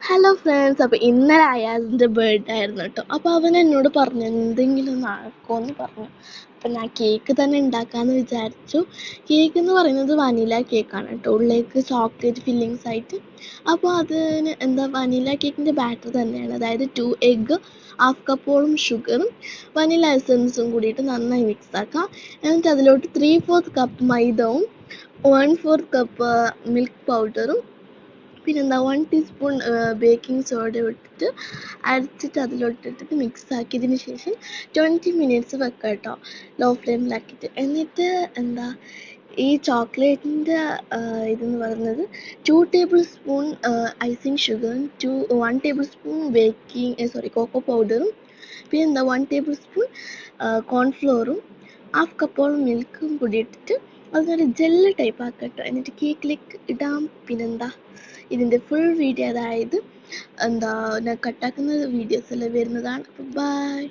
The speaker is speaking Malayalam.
ഹലോ ഫ്രണ്ട്സ്, അപ്പോൾ ഇന്നലെ അയാസിൻ്റെ ബർത്ത്ഡേ ആയിരുന്നു കേട്ടോ. അപ്പോൾ അവൻ എന്നോട് പറഞ്ഞു എന്തെങ്കിലും നടക്കുമെന്ന് പറഞ്ഞു. അപ്പം ഞാൻ കേക്ക് തന്നെ ഉണ്ടാക്കാമെന്ന് വിചാരിച്ചു. കേക്ക് എന്ന് പറയുന്നത് വനില കേക്കാണ് കേട്ടോ, ഉള്ളിലേക്ക് ചോക്ലേറ്റ് ഫില്ലിങ്സ് ആയിട്ട്. അപ്പോൾ അതിന് വനില കേക്കിൻ്റെ ബാറ്റർ തന്നെയാണ്, അതായത് 2 എഗ്ഗ്, ഹാഫ് കപ്പോളം ഷുഗറും വനില എസൻസും കൂടിയിട്ട് നന്നായി മിക്സ് ആക്കാം. എന്നിട്ട് അതിലോട്ട് 3/4 കപ്പ് മൈദവും 1/4 കപ്പ് മിൽക്ക് പൗഡറും പിന്നെന്താ 1 ടീസ്പൂൺ ബേക്കിംഗ് സോഡ ഇട്ടിട്ട് അരച്ചിട്ട് അതിലോട്ടിട്ടിട്ട് മിക്സ് ആക്കിയതിന് ശേഷം 20 മിനിറ്റ്സ് വെക്കാം കേട്ടോ, ലോ ഫ്ലെയിമിലാക്കിയിട്ട്. എന്നിട്ട് ഈ ചോക്ലേറ്റിൻ്റെ ഇതെന്ന് പറയുന്നത് 2 ടേബിൾ സ്പൂൺ ഐസിങ് ഷുഗറും 1 ടേബിൾ സ്പൂൺ കൊക്കോ പൗഡറും പിന്നെ 1 ടേബിൾ സ്പൂൺ കോൺഫ്ലോറും ഹാഫ് കപ്പോളം മിൽക്കും കൂടി ഇട്ടിട്ട് അതൊരു ജെല്ല് ടൈപ്പ് ആക്കട്ടോ. എന്നിട്ട് കേക്കിലേക്ക് ഇടാം. ഇതിൻ്റെ ഫുൾ വീഡിയോ, അതായത് ഞാൻ കട്ടാക്കുന്ന വീഡിയോസ് എല്ലാം വരുന്നതാണ്. ബൈ.